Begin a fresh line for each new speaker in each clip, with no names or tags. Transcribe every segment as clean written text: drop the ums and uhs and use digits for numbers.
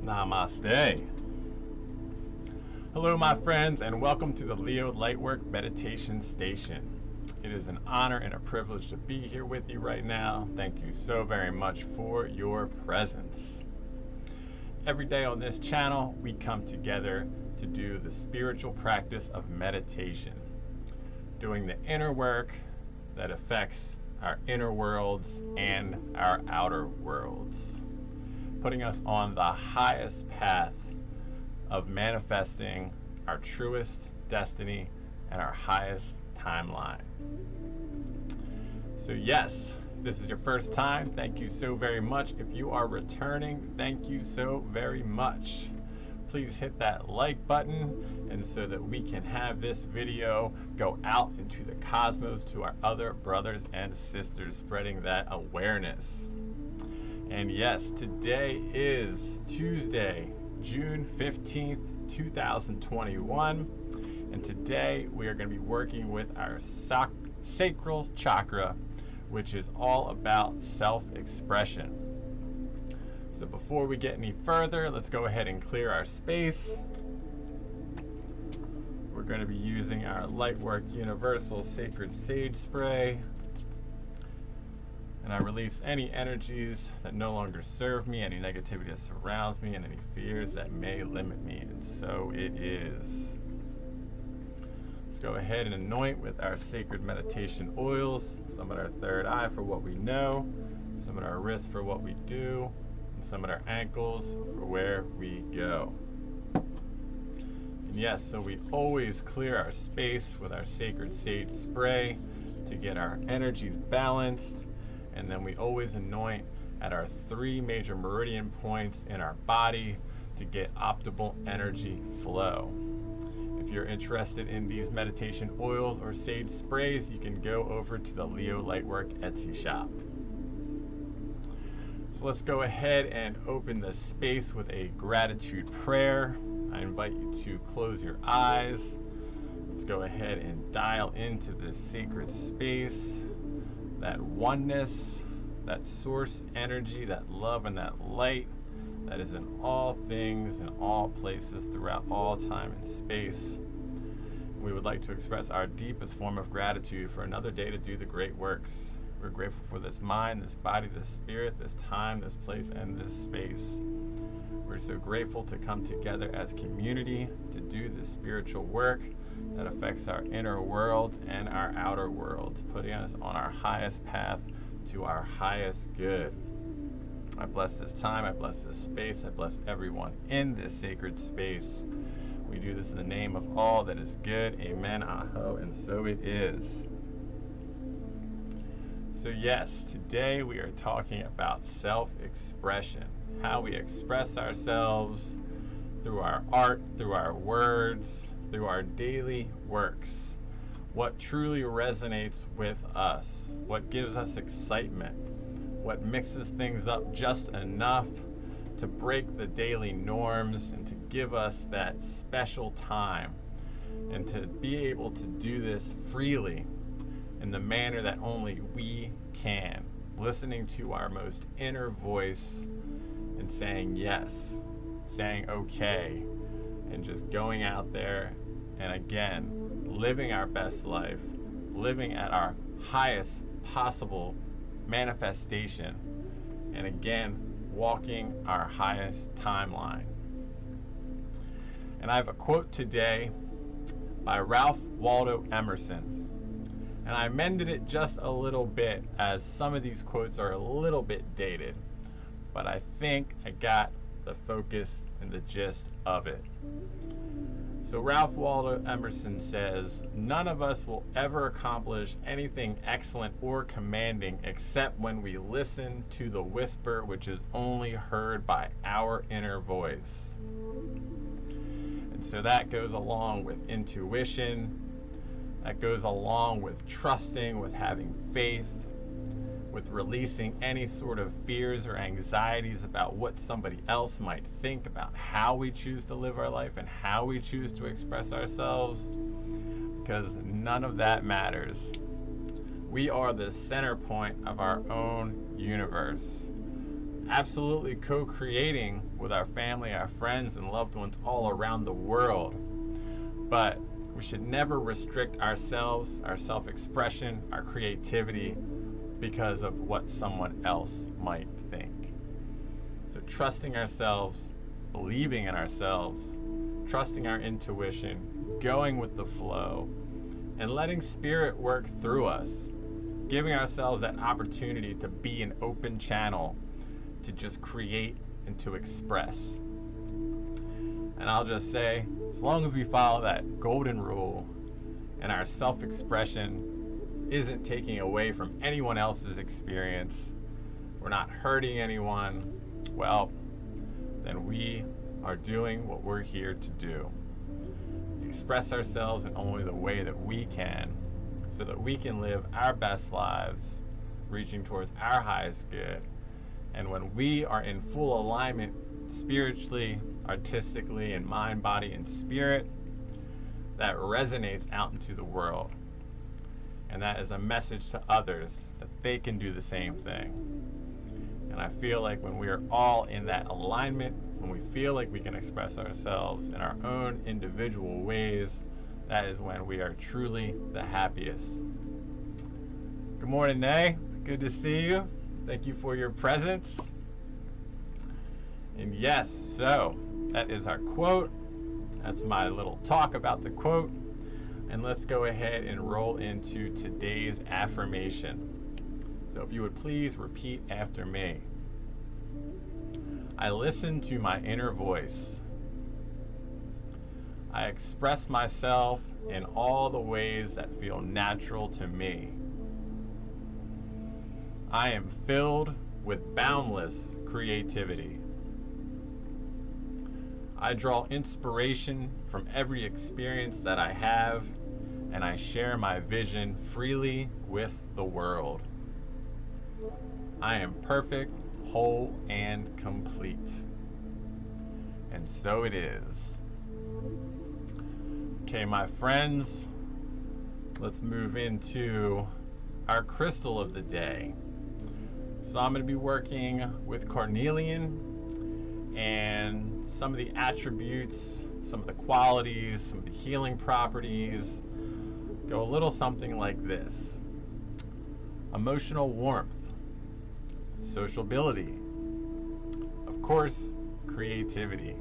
Namaste. Hello, my friends, and welcome to the Leo Lightwork Meditation Station. It is an honor and a privilege to be here with you right now. Thank you so very much for your presence. Every day on this channel, we come together to do the spiritual practice of meditation, doing the inner work that affects our inner worlds and our outer worlds, putting us on the highest path of manifesting our truest destiny and our highest timeline. So yes, if this is your first time, thank you so very much. If you are returning, thank you so very much. Please hit that like button, and so that we can have this video go out into the cosmos to our other brothers and sisters, spreading that awareness. And yes, today is Tuesday, June 15th, 2021, and today we are going to be working with our Sacral Chakra, which is all about self-expression. So before we get any further, let's go ahead and clear our space. We're going to be using our Lightwork Universal Sacred Sage Spray. And I release any energies that no longer serve me, any negativity that surrounds me, and any fears that may limit me. And so it is. Let's go ahead and anoint with our sacred meditation oils. Some at our third eye for what we know, some at our wrists for what we do, and some at our ankles for where we go. And yes, so we always clear our space with our sacred sage spray to get our energies balanced. And then we always anoint at our 3 major meridian points in our body to get optimal energy flow. If you're interested in these meditation oils or sage sprays, you can go over to the Leo Lightwork Etsy shop. So let's go ahead and open the space with a gratitude prayer. I invite you to close your eyes. Let's go ahead and dial into this sacred space, that oneness, that source energy, that love and that light that is in all things, in all places, throughout all time and space. We would like to express our deepest form of gratitude for another day to do the great works. We're grateful for this mind, this body, this spirit, this time, this place, and this space. We're so grateful to come together as community to do this spiritual work that affects our inner worlds and our outer worlds, putting us on our highest path to our highest good. I bless this time, I bless this space, I bless everyone in this sacred space. We do this in the name of all that is good. Amen, aho, and so it is. So yes, today we are talking about self-expression, how we express ourselves through our art, through our words, through our daily works. What truly resonates with us, what gives us excitement, what mixes things up just enough to break the daily norms and to give us that special time, and to be able to do this freely in the manner that only we can, listening to our most inner voice and saying yes, saying okay, and just going out there and again living our best life, living at our highest possible manifestation, and again walking our highest timeline. And I have a quote today by Ralph Waldo Emerson, and I amended it just a little bit as some of these quotes are a little bit dated, but I think I got the focus and the gist of it. So Ralph Waldo Emerson says, "None of us will ever accomplish anything excellent or commanding except when we listen to the whisper which is only heard by our inner voice." And so that goes along with intuition, that goes along with trusting, with having faith, with releasing any sort of fears or anxieties about what somebody else might think about how we choose to live our life and how we choose to express ourselves, because none of that matters. We are the center point of our own universe, absolutely co-creating with our family, our friends, and loved ones all around the world. But we should never restrict ourselves, our self-expression, our creativity because of what someone else might think. So trusting ourselves, believing in ourselves, trusting our intuition, going with the flow, and letting spirit work through us, giving ourselves that opportunity to be an open channel to just create and to express. And I'll just say, as long as we follow that golden rule and our self-expression isn't taking away from anyone else's experience, we're not hurting anyone, well, then we are doing what we're here to do. Express ourselves in only the way that we can, so that we can live our best lives, reaching towards our highest good. And when we are in full alignment spiritually, artistically, in mind, body, and spirit, that resonates out into the world. And that is a message to others that they can do the same thing. And I feel like when we are all in that alignment, when we feel like we can express ourselves in our own individual ways, that is when we are truly the happiest. Good morning, Nay. Good to see you. Thank you for your presence. And yes, so that is our quote. That's my little talk about the quote. And let's go ahead and roll into today's affirmation. So if you would please repeat after me. I listen to my inner voice. I express myself in all the ways that feel natural to me. I am filled with boundless creativity. I draw inspiration from every experience that I have, and I share my vision freely with the world. I am perfect, whole, and complete. And so it is. Okay, my friends, let's move into our crystal of the day. So I'm going to be working with carnelian, and some of the attributes, some of the qualities, some of the healing properties go a little something like this. Emotional warmth, sociability, of course, creativity,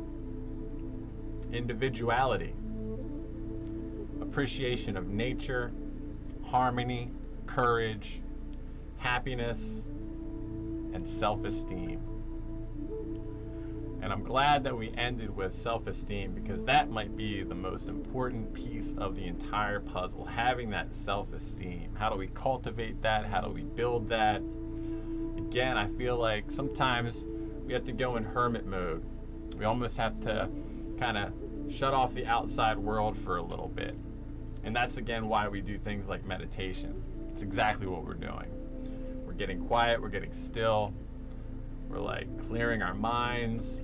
individuality, appreciation of nature, harmony, courage, happiness, and self-esteem. And I'm glad that we ended with self-esteem, because that might be the most important piece of the entire puzzle, having that self-esteem. How do we cultivate that? How do we build that? Again, I feel like sometimes we have to go in hermit mode. We almost have to kind of shut off the outside world for a little bit. And that's again why we do things like meditation. It's exactly what we're doing. We're getting quiet, we're getting still, we're like clearing our minds,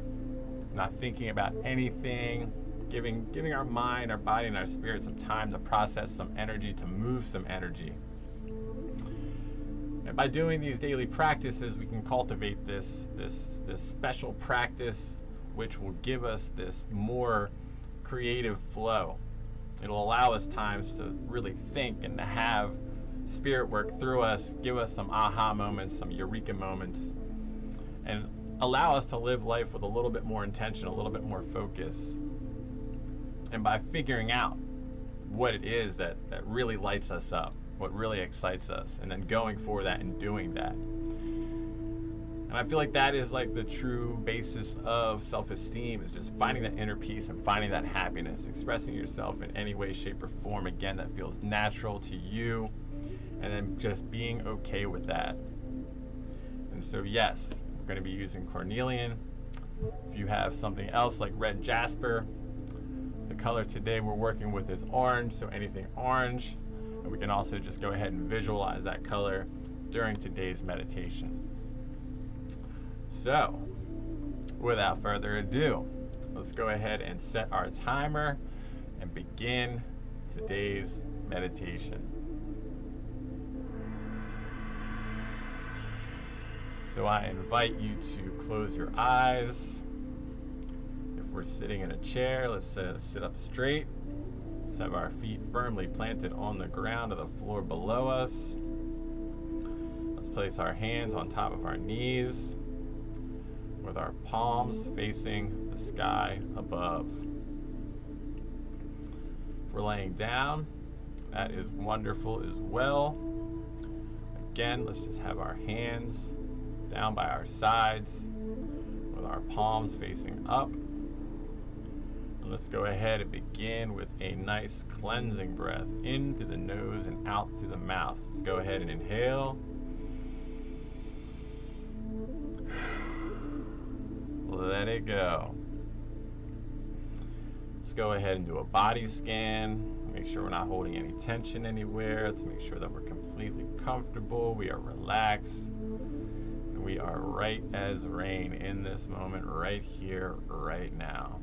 not thinking about anything, giving our mind, our body, and our spirit some time to process some energy, to move some energy. And by doing these daily practices, we can cultivate this special practice, which will give us this more creative flow. It'll allow us times to really think and to have spirit work through us, give us some aha moments, some eureka moments, and allow us to live life with a little bit more intention, a little bit more focus. And by figuring out what it is that really lights us up, what really excites us, and then going for that and doing that. And I feel like that is like the true basis of self-esteem, is just finding that inner peace and finding that happiness, expressing yourself in any way, shape, or form, again, that feels natural to you, and then just being okay with that. And so yes, we're going to be using carnelian. If you have something else like red jasper, the color today we're working with is orange, so anything orange. And we can also just go ahead and visualize that color during today's meditation. So, without further ado, let's go ahead and set our timer and begin today's meditation. So I invite you to close your eyes. If we're sitting in a chair, let's sit up straight. Let's have our feet firmly planted on the ground or the floor below us. Let's place our hands on top of our knees with our palms facing the sky above. If we're laying down, that is wonderful as well. Again, let's just have our hands down by our sides with our palms facing up. And let's go ahead and begin with a nice cleansing breath in through the nose and out through the mouth. Let's go ahead and inhale. Let it go. Let's go ahead and do a body scan. Make sure we're not holding any tension anywhere. Let's make sure that we're completely comfortable. We are relaxed. And we are right as rain in this moment, right here, right now.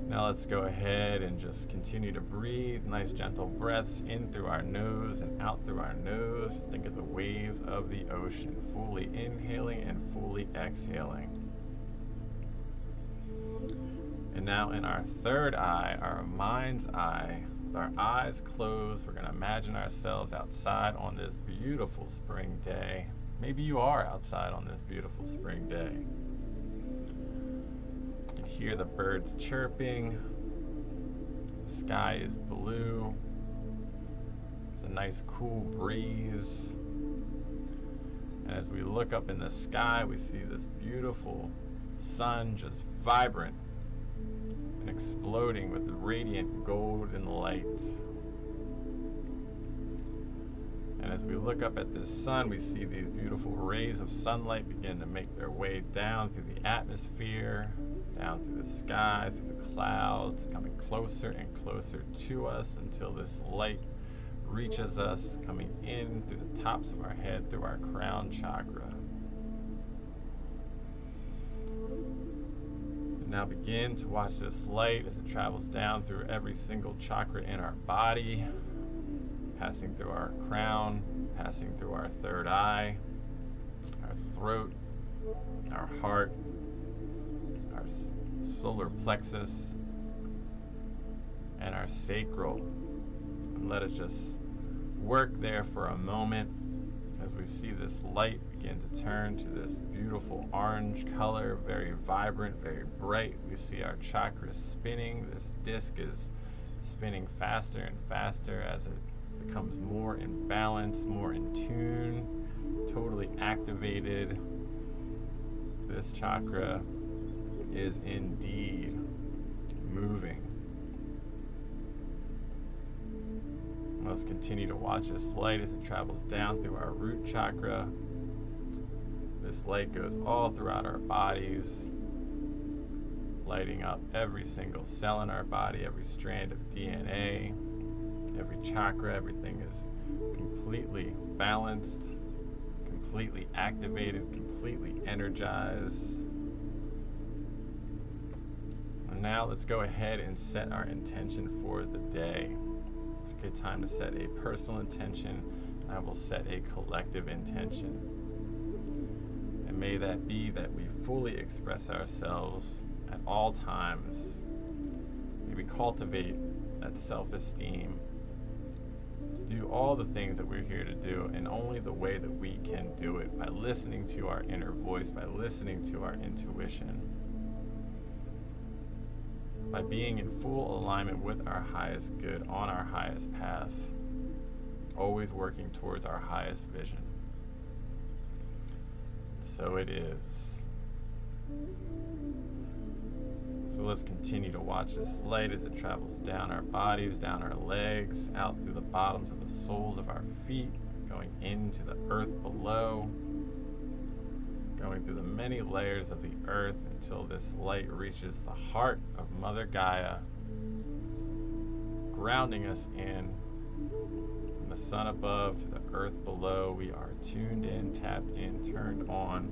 Now let's go ahead and just continue to breathe. Nice gentle breaths in through our nose and out through our nose. Just think of the waves of the ocean, fully inhaling and fully exhaling. And now in our third eye, our mind's eye, with our eyes closed, we're going to imagine ourselves outside on this beautiful spring day. Maybe you are outside on this beautiful spring day. You can hear the birds chirping. The sky is blue. It's a nice cool breeze. And as we look up in the sky, we see this beautiful sun just vibrant and exploding with radiant golden light. And as we look up at this sun, we see these beautiful rays of sunlight begin to make their way down through the atmosphere, down through the sky, through the clouds, coming closer and closer to us until this light reaches us, coming in through the tops of our head, through our crown chakra. Now begin to watch this light as it travels down through every single chakra in our body, passing through our crown, passing through our third eye, our throat, our heart, our solar plexus, and our sacral. And let us just work there for a moment as we see this light begin to turn to this beautiful orange color, very vibrant, very bright. We see our chakras spinning. This disc is spinning faster and faster as it becomes more in balance, more in tune, totally activated. This chakra is indeed moving. Let's continue to watch this light as it travels down through our root chakra. This light goes all throughout our bodies, lighting up every single cell in our body, every strand of DNA, every chakra. Everything is completely balanced, completely activated, completely energized. And now let's go ahead and set our intention for the day. It's a good time to set a personal intention, and I will set a collective intention. And may that be that we fully express ourselves at all times. May we cultivate that self-esteem to do all the things that we're here to do in only the way that we can do it, by listening to our inner voice, by listening to our intuition, by being in full alignment with our highest good, on our highest path, always working towards our highest vision. So it is. So let's continue to watch this light as it travels down our bodies, down our legs, out through the bottoms of the soles of our feet, going into the earth below, going through the many layers of the earth until this light reaches the heart of Mother Gaia, grounding us in. From the sun above to the earth below, we are tuned in, tapped in, turned on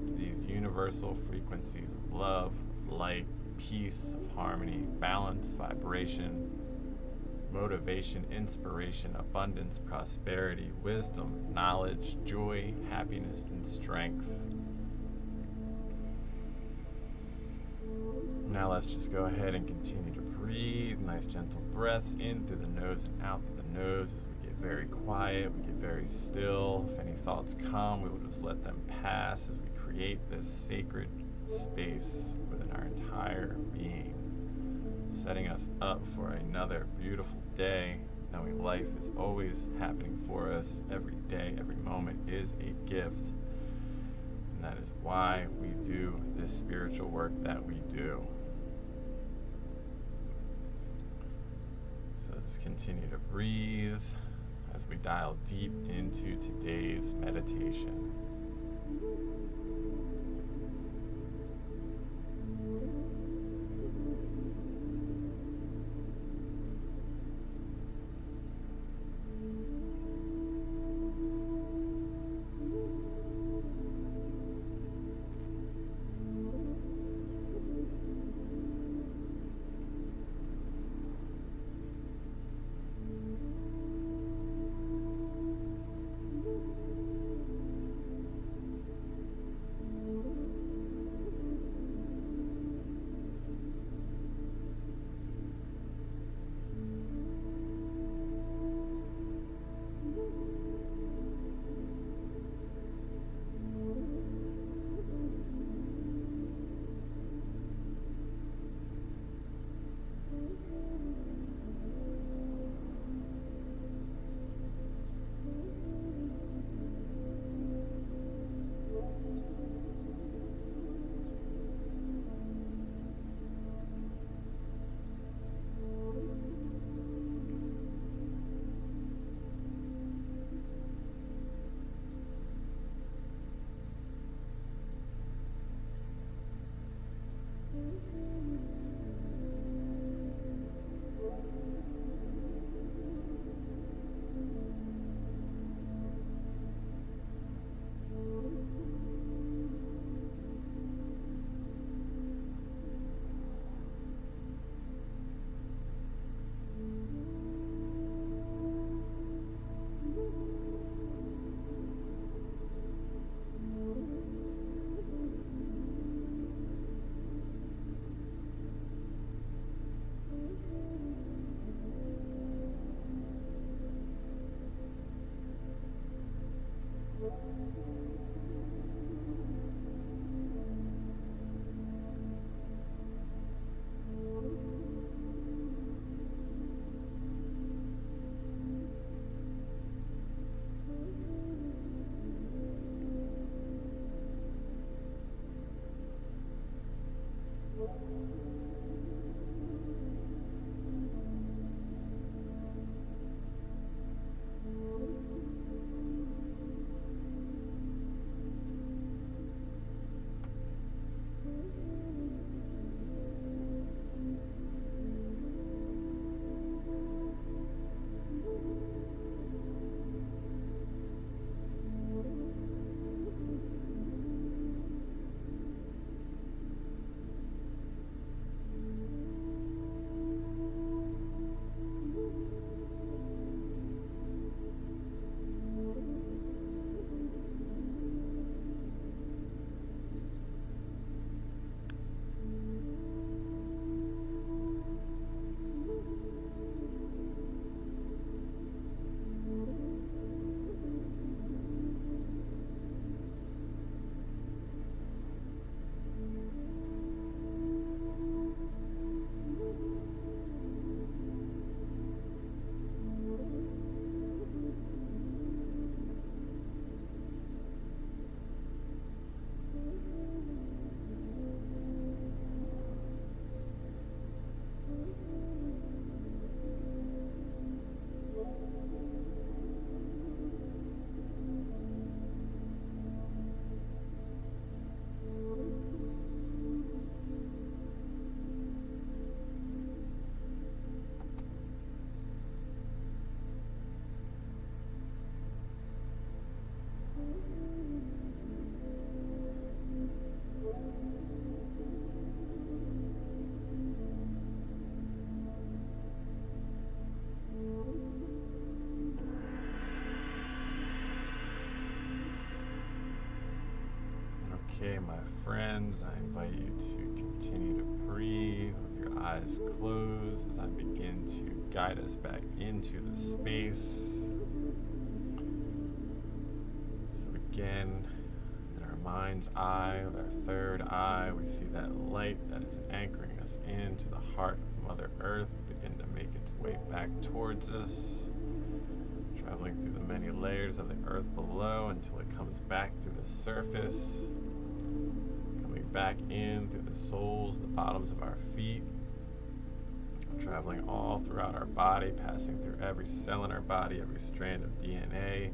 to these universal frequencies of love, of light, peace, of harmony, balance, vibration, motivation, inspiration, abundance, prosperity, wisdom, knowledge, joy, happiness, and strength. Now let's just go ahead and continue to breathe. Nice gentle breaths in through the nose and out through the nose as we get very quiet, we get very still. If any thoughts come, we will just let them pass as we create this sacred space within our entire being, setting us up for another beautiful day, knowing life is always happening for us. Every day, every moment is a gift. And that is why we do this spiritual work that we do. So just continue to breathe as we dial deep into today's meditation. Okay, my friends, I invite you to continue to breathe with your eyes closed as I begin to guide us back into the space. So again, in our mind's eye, with our third eye, we see that light that is anchoring us into the heart of Mother Earth begin to make its way back towards us, traveling through the many layers of the earth below until it comes back through the surface, coming back in through the soles, the bottoms of our feet, traveling all throughout our body, passing through every cell in our body, every strand of DNA,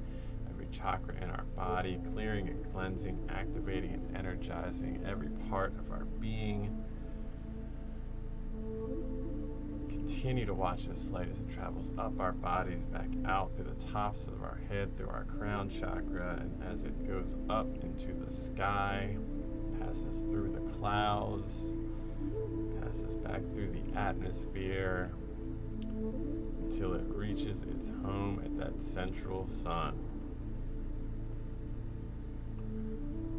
every chakra in our body, clearing and cleansing, activating and energizing every part of our being. Continue to watch this light as it travels up our bodies, back out through the tops of our head, through our crown chakra, and as it goes up into the sky, passes through the clouds, passes back through the atmosphere until it reaches its home at that central sun.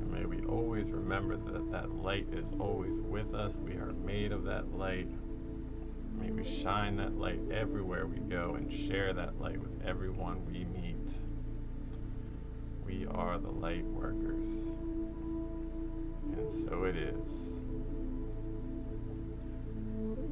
And may we always remember that that light is always with us. We are made of that light. May we shine that light everywhere we go and share that light with everyone we meet. We are the light workers. And so it is.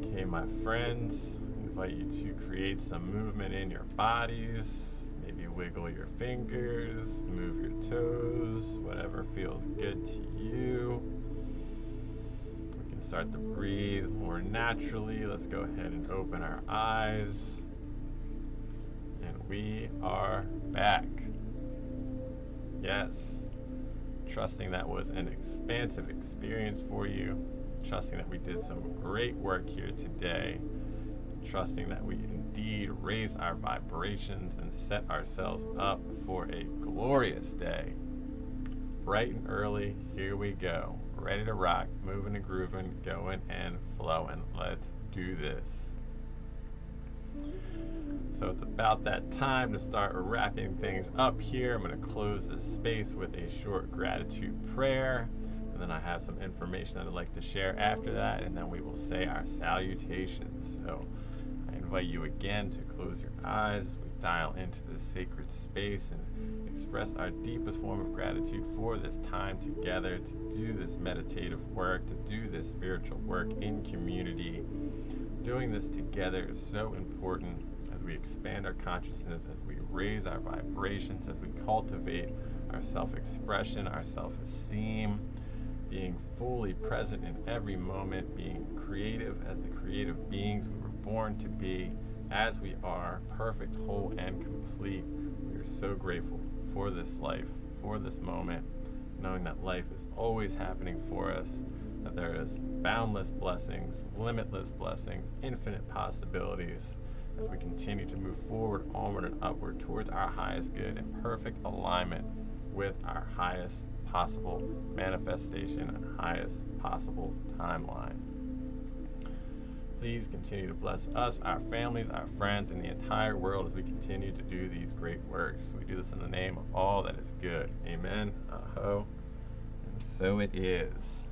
Okay, my friends, I invite you to create some movement in your bodies. Maybe wiggle your fingers, move your toes, whatever feels good to you. Start to breathe more naturally. Let's go ahead and open our eyes. And we are back. Yes. Trusting that was an expansive experience for you. Trusting that we did some great work here today. Trusting that we indeed raise our vibrations and set ourselves up for a glorious day. Bright and early, here we go. Ready to rock, moving and grooving, going and flowing. Let's do this. So it's about that time to start wrapping things up here. I'm going to close this space with a short gratitude prayer. And then I have some information that I'd like to share after that. And then we will say our salutations. So I invite you again to close your eyes as we dial into this sacred space and express our deepest form of gratitude for this time together, to do this meditative work, to do this spiritual work in community. Doing this together is so important as we expand our consciousness, as we raise our vibrations, as we cultivate our self-expression, our self-esteem, being fully present in every moment, being creative as the creative beings we were born to be, as we are, perfect, whole, and complete. We are so grateful for this life, for this moment, knowing that life is always happening for us, that there is boundless blessings, limitless blessings, infinite possibilities as we continue to move forward, onward, and upward towards our highest good in perfect alignment with our highest possible manifestation and highest possible timeline. Please continue to bless us, our families, our friends, and the entire world as we continue to do these great works. We do this in the name of all that is good. Amen. Aho. And so it is.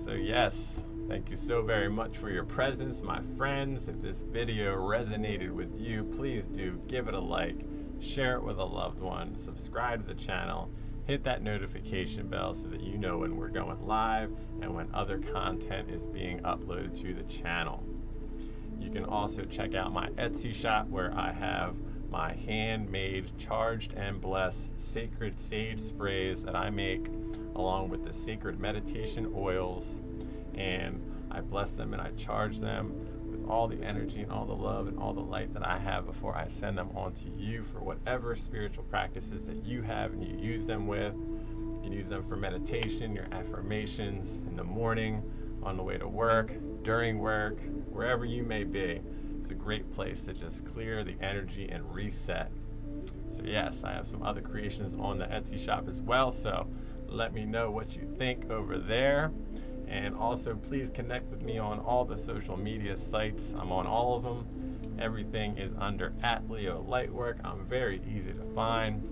So yes, thank you so very much for your presence, my friends. If this video resonated with you, please do give it a like, share it with a loved one, subscribe to the channel, hit that notification bell so that you know when we're going live and when other content is being uploaded to the channel. You can also check out my Etsy shop where I have my handmade charged and blessed sacred sage sprays that I make along with the sacred meditation oils, and I bless them and I charge them with all the energy and all the love and all the light that I have before I send them on to you for whatever spiritual practices that you have and you use them with. You can use them for meditation, your affirmations in the morning, on the way to work, during work, wherever you may be. It's a great place to just clear the energy and reset. So yes, I have some other creations on the Etsy shop as well, so let me know what you think over there. And also please connect with me on all the social media sites. I'm on all of them. Everything is under @LeoLightwork. I'm very easy to find.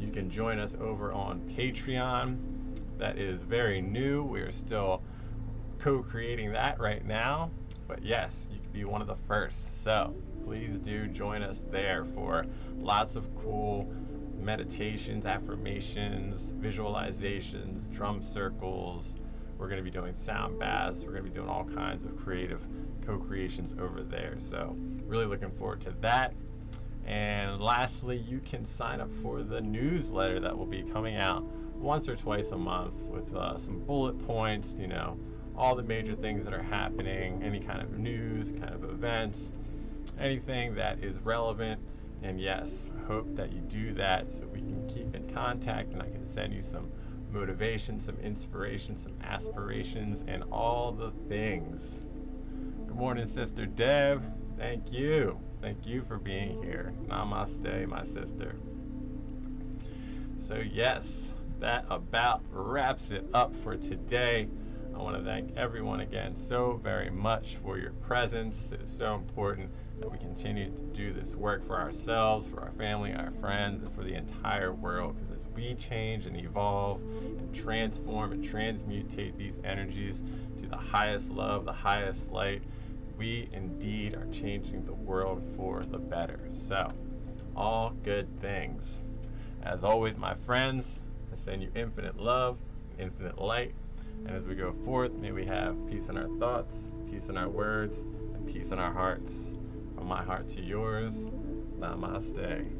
You can join us over on Patreon. That is very new. We are still co-creating that right now. But yes, you can be one of the first. So please do join us there for lots of cool meditations, affirmations, visualizations, drum circles. We're going to be doing sound baths. We're going to be doing all kinds of creative co-creations over there. So really looking forward to that. And lastly, you can sign up for the newsletter that will be coming out once or twice a month with some bullet points, you know, all the major things that are happening, any kind of news, kind of events, anything that is relevant. And yes, I hope that you do that so we can keep in contact and I can send you some motivation, some inspiration, some aspirations, and all the things. Good morning, Sister Deb. Thank you. Thank you for being here. Namaste, my sister. So yes, that about wraps it up for today. I want to thank everyone again so very much for your presence. It is so important that we continue to do this work for ourselves, for our family, our friends, and for the entire world. Because as we change and evolve and transform and transmutate these energies to the highest love, the highest light, we indeed are changing the world for the better. So, all good things. As always, my friends, I send you infinite love, infinite light. And as we go forth, may we have peace in our thoughts, peace in our words, and peace in our hearts. From my heart to yours, namaste.